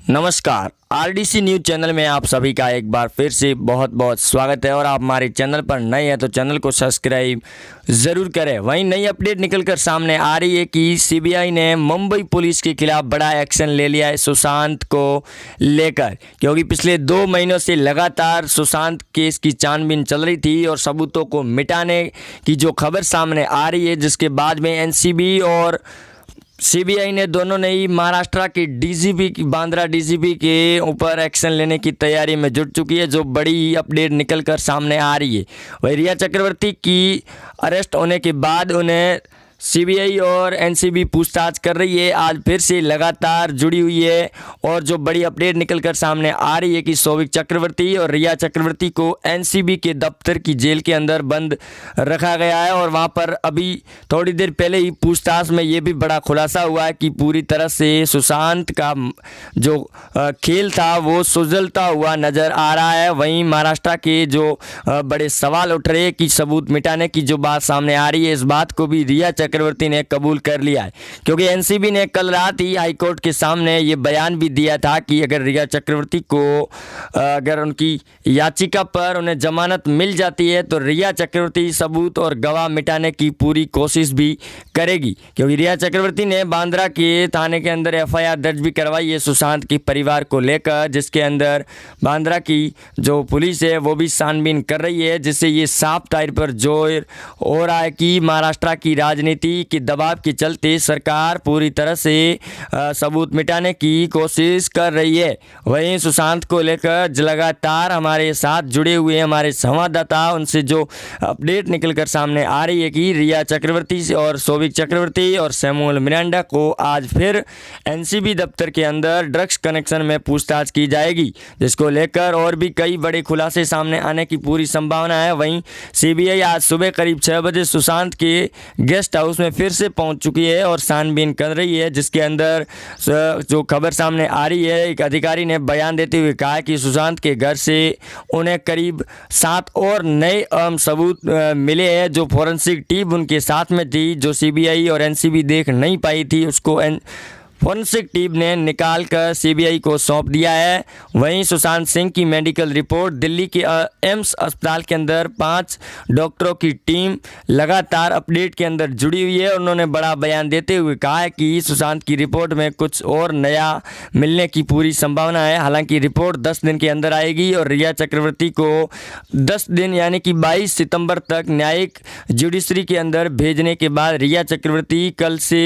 नमस्कार, RDC news channel में आप सभी का एक बार फिर से बहुत बहुत स्वागत है। और आप हमारे चैनल पर नए हैं तो चैनल को सब्सक्राइब ज़रूर करें। वहीं नई अपडेट निकलकर सामने आ रही है कि सीबीआई ने मुंबई पुलिस के खिलाफ बड़ा एक्शन ले लिया है सुशांत को लेकर, क्योंकि पिछले 2 महीनों से लगातार सुशांत केस की छानबीन चल रही थी और सबूतों को मिटाने की जो खबर सामने आ रही है, जिसके बाद में एनसीबी और सीबीआई ने दोनों ने ही महाराष्ट्र के डीजीपी बांद्रा डीजीपी के ऊपर एक्शन लेने की तैयारी में जुट चुकी है, जो बड़ी अपडेट निकलकर सामने आ रही है। वही रिया चक्रवर्ती की अरेस्ट होने के बाद उन्हें सीबीआई और एनसीबी पूछताछ कर रही है, आज फिर से लगातार जुड़ी हुई है। और जो बड़ी अपडेट निकलकर सामने आ रही है कि सौविक चक्रवर्ती और रिया चक्रवर्ती को एनसीबी के दफ्तर की जेल के अंदर बंद रखा गया है। और वहां पर अभी थोड़ी देर पहले ही पूछताछ में ये भी बड़ा खुलासा हुआ है कि पूरी तरह से सुशांत का जो खेल था वो सुलझता हुआ नज़र आ रहा है। वहीं महाराष्ट्र के जो बड़े सवाल उठ रहे हैं कि सबूत मिटाने की जो बात सामने आ रही है, इस बात को भी रिया चक्रवर्ती ने कबूल कर लिया है, क्योंकि एनसीबी ने कल रात ही हाईकोर्ट के सामने ये बयान भी दिया था कि अगर रिया चक्रवर्ती को अगर उनकी याचिका पर उन्हें जमानत मिल जाती है तो रिया चक्रवर्ती सबूत और गवाह मिटाने की पूरी कोशिश भी करेगी। क्योंकि रिया चक्रवर्ती ने बांद्रा के थाने के अंदर एफआईआर दर्ज भी करवाई है सुशांत के परिवार को लेकर, जिसके अंदर बांद्रा की जो पुलिस है वो भी छानबीन कर रही है, जिससे ये साफ तौर पर जोर हो रहा है कि महाराष्ट्र की राजनीति के दबाव के चलते सरकार पूरी तरह से सबूत मिटाने की कोशिश कर रही है। वहीं सुशांत को लेकर लगातार हमारे साथ जुड़े हुए हमारे संवाददाता, उनसे जो अपडेट निकलकर सामने आ रही है कि रिया चक्रवर्ती और सौविक चक्रवर्ती और सैमुअल मिरांडा को आज फिर एनसीबी दफ्तर के अंदर ड्रग्स कनेक्शन में पूछताछ की जाएगी, जिसको लेकर और भी कई बड़े खुलासे सामने आने की पूरी संभावना है। वहीं सीबीआई आज सुबह करीब 6 बजे सुशांत के गेस्ट हाउस में फिर से पहुंच चुकी है और छानबीन कर रही है, जिसके अंदर जो खबर सामने आ रही है, एक अधिकारी ने बयान देते हुए कहा कि सुशांत के घर से उन्हें करीब 7 और नए अहम सबूत मिले हैं, जो फोरेंसिक टीम उनके साथ में थी, जो सीबीआई और एनसीबी देख नहीं पाई थी, उसको फोरेंसिक टीम ने निकाल कर सीबीआई को सौंप दिया है। वहीं सुशांत सिंह की मेडिकल रिपोर्ट दिल्ली के एम्स अस्पताल के अंदर 5 डॉक्टरों की टीम लगातार अपडेट के अंदर जुड़ी हुई है। उन्होंने बड़ा बयान देते हुए कहा है कि सुशांत की रिपोर्ट में कुछ और नया मिलने की पूरी संभावना है। हालांकि रिपोर्ट 10 दिन के अंदर आएगी और रिया चक्रवर्ती को 10 दिन यानी कि 22 सितंबर तक न्यायिक जुडिशरी के अंदर भेजने के बाद रिया चक्रवर्ती कल से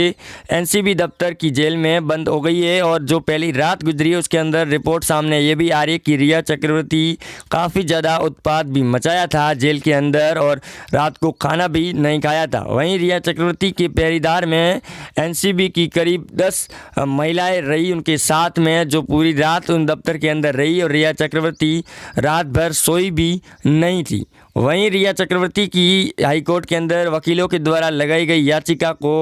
एनसीबी दफ्तर की जेल में बंद हो गई है। और जो पहली रात गुजरी है उसके अंदर रिपोर्ट सामने ये भी आ रही है कि रिया चक्रवर्ती काफ़ी ज़्यादा उत्पात भी मचाया था जेल के अंदर और रात को खाना भी नहीं खाया था। वहीं रिया चक्रवर्ती के पहरेदार में एनसीबी की करीब 10 महिलाएं रही उनके साथ में, जो पूरी रात उन दफ्तर के अंदर रही और रिया चक्रवर्ती रात भर सोई भी नहीं थी। वहीं रिया चक्रवर्ती की हाईकोर्ट के अंदर वकीलों के द्वारा लगाई गई याचिका को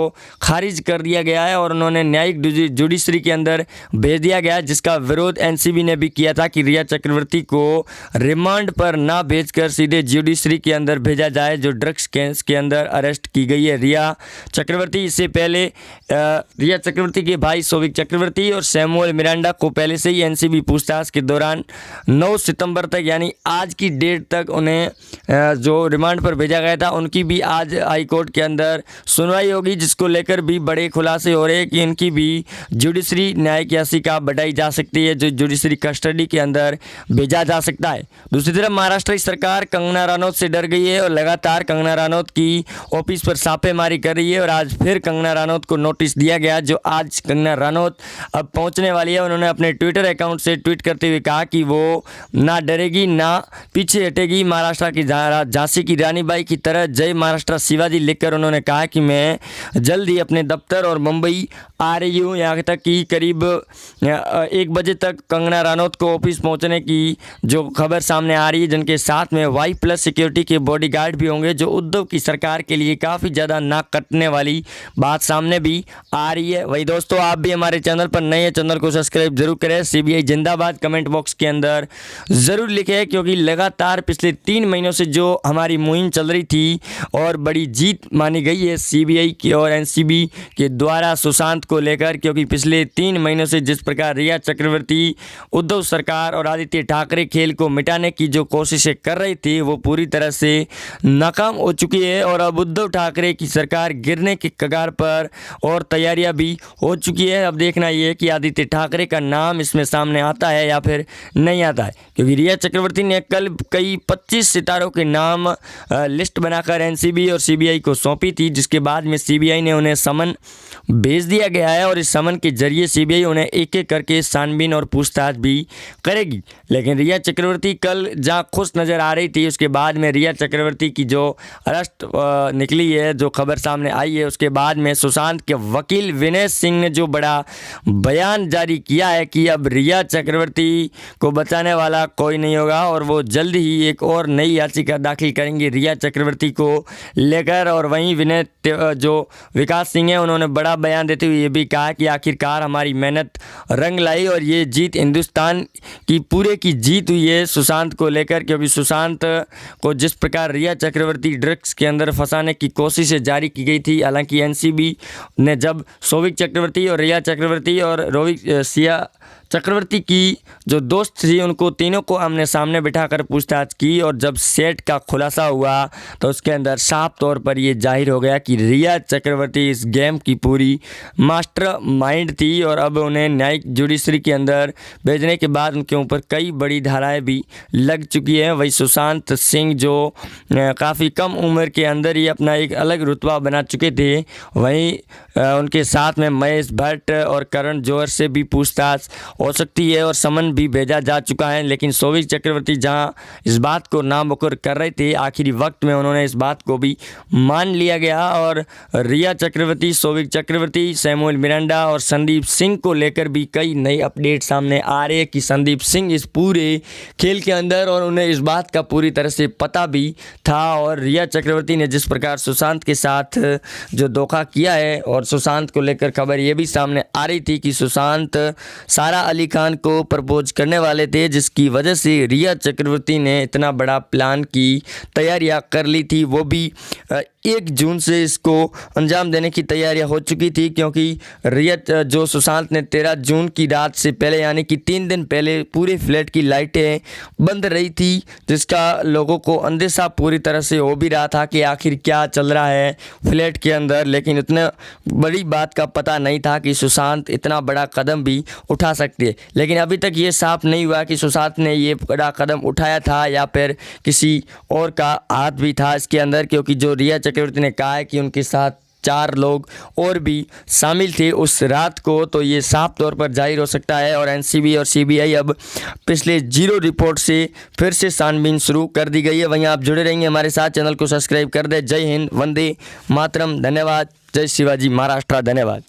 खारिज कर दिया गया है और उन्होंने न्यायिक जुडिशरी के अंदर भेज दिया गया, जिसका विरोध एनसीबी ने भी किया था कि रिया चक्रवर्ती को रिमांड पर ना भेजकर सीधे जुडिशरी के अंदर भेजा जाए, जो ड्रग्स केस के अंदर अरेस्ट की गई है रिया चक्रवर्ती। इससे पहले रिया चक्रवर्ती के भाई सौविक चक्रवर्ती और सैमुअल मिरांडा को पहले से ही एनसीबी पूछताछ के दौरान 9 सितंबर तक यानी आज की डेट तक उन्हें जो रिमांड पर भेजा गया था, उनकी भी आज हाई कोर्ट के अंदर सुनवाई होगी, जिसको लेकर भी बड़े खुलासे हो रहे हैं कि इनकी भी जुडिशरी न्यायिक याचिका बढ़ाई जा सकती है, जो जुडिशरी कस्टडी के अंदर भेजा जा सकता है। दूसरी तरफ महाराष्ट्र की सरकार कंगना रनौत से डर गई है और लगातार कंगना रनौत की ऑफिस पर छापेमारी कर रही है और आज फिर कंगना रनौत को नोटिस दिया गया, जो आज कंगना रनौत अब पहुंचने वाली है। उन्होंने अपने ट्विटर अकाउंट से ट्वीट करते हुए कहा कि वो ना डरेगी ना पीछे हटेगी, महाराष्ट्र की झांसी की रानी बाई की तरह जय महाराष्ट्र शिवाजी लिखकर उन्होंने कहा कि मैं जल्द ही अपने दफ्तर और मुंबई आ रही हूँ। यहाँ तक कि करीब 1 बजे तक कंगना रनौत को ऑफिस पहुँचने की जो खबर सामने आ रही है, जिनके साथ में Y+ सिक्योरिटी के बॉडीगार्ड भी होंगे, जो उद्धव की सरकार के लिए काफ़ी ज़्यादा नाक कटने वाली बात सामने भी आ रही है। वही दोस्तों, आप भी हमारे चैनल पर नए हैं, चैनल को सब्सक्राइब जरूर करें। सीबीआई जिंदाबाद कमेंट बॉक्स के अंदर ज़रूर लिखें, क्योंकि लगातार पिछले 3 महीनों से से जो हमारी मुहिम चल रही थी और बड़ी जीत मानी गई है सीबीआई की और एनसीबी के द्वारा सुशांत को लेकर, क्योंकि पिछले 3 महीनों से जिस प्रकार रिया चक्रवर्ती, उद्धव सरकार और आदित्य ठाकरे खेल को मिटाने की जो कोशिशें कर रही थी वो पूरी तरह से नाकाम हो चुकी है और अब उद्धव ठाकरे की सरकार गिरने के कगार पर और तैयारियां भी हो चुकी है। अब देखना ये है कि आदित्य ठाकरे का नाम इसमें सामने आता है या फिर नहीं आता है, क्योंकि रिया चक्रवर्ती ने कल कई 25 सितारों के नाम लिस्ट बनाकर एनसीबी और सीबीआई को सौंपी थी, जिसके बाद में सीबीआई ने उन्हें समन भेज दिया गया है और इस समन के जरिए सीबीआई उन्हें एक एक करके छानबीन और पूछताछ भी करेगी। लेकिन रिया चक्रवर्ती कल जहां खुश नज़र आ रही थी, उसके बाद में रिया चक्रवर्ती की जो अरेस्ट निकली है, जो खबर सामने आई है, उसके बाद में सुशांत के वकील विनय सिंह ने जो बड़ा बयान जारी किया है कि अब रिया चक्रवर्ती को बचाने वाला कोई नहीं होगा और वो जल्द ही एक और नई याचिका दाखिल करेंगे रिया चक्रवर्ती को लेकर। और वहीं विनय जो विकास सिंह है, उन्होंने बड़ा बयान देते हुए ये भी कहा कि आखिरकार हमारी मेहनत रंग लाई और ये जीत हिंदुस्तान की पूरे की जीत हुई है सुशांत को लेकर, क्योंकि सुशांत को जिस प्रकार रिया चक्रवर्ती ड्रग्स के अंदर फंसाने की कोशिशें जारी की गई थी, हालांकि एनसीबी ने जब सौविक चक्रवर्ती और रिया चक्रवर्ती और रोहित सिया चक्रवर्ती की जो दोस्त थी उनको तीनों को आमने सामने बिठाकर पूछताछ की और जब सेट का खुलासा हुआ तो उसके अंदर साफ तौर पर ये जाहिर हो गया कि रिया चक्रवर्ती इस गेम की पूरी मास्टर माइंड थी और अब उन्हें न्यायिक जुडिशरी के अंदर भेजने के बाद उनके ऊपर कई बड़ी धाराएं भी लग चुकी हैं। वही सुशांत सिंह जो काफ़ी कम उम्र के अंदर ही अपना एक अलग रुतबा बना चुके थे, वहीं उनके साथ में महेश भट्ट और करण जौहर से भी पूछताछ हो सकती है और समन भी भेजा जा चुका है। लेकिन सौविक चक्रवर्ती जहां इस बात को नामुकर कर रहे थे, आखिरी वक्त में उन्होंने इस बात को भी मान लिया गया और रिया चक्रवर्ती, सौविक चक्रवर्ती, सैमुअल मिरांडा और संदीप सिंह को लेकर भी कई नई अपडेट सामने आ रहे हैं कि संदीप सिंह इस पूरे खेल के अंदर और उन्हें इस बात का पूरी तरह से पता भी था। और रिया चक्रवर्ती ने जिस प्रकार सुशांत के साथ जो धोखा किया है और सुशांत को लेकर खबर ये भी सामने आ रही थी कि सुशांत सारा अली खान को प्रपोज करने वाले थे, जिसकी वजह से रिया चक्रवर्ती ने इतना बड़ा प्लान की तैयारियां कर ली थी। वो भी 1 जून से इसको अंजाम देने की तैयारियां हो चुकी थी, क्योंकि रिया जो सुशांत ने 13 जून की रात से पहले यानी कि 3 दिन पहले पूरे फ्लैट की लाइटें बंद रही थी, जिसका लोगों को अंदेशा पूरी तरह से हो भी रहा था कि आखिर क्या चल रहा है फ्लैट के अंदर। लेकिन इतने बड़ी बात का पता नहीं था कि सुशांत इतना बड़ा कदम भी उठा सकते हैं। लेकिन अभी तक ये साफ नहीं हुआ कि सुशांत ने ये बड़ा कदम उठाया था या फिर किसी और का हाथ भी था इसके अंदर, क्योंकि जो रिया चक्रवर्ती ने कहा है कि उनके साथ 4 लोग और भी शामिल थे उस रात को, तो ये साफ तौर पर जाहिर हो सकता है। और एनसीबी और सीबीआई अब पिछले 0 रिपोर्ट से फिर से छानबीन शुरू कर दी गई है। वहीं आप जुड़े रहेंगे हमारे साथ, चैनल को सब्सक्राइब कर दें। जय हिंद, वंदे मातरम, धन्यवाद। जय शिवाजी महाराष्ट्र, धन्यवाद।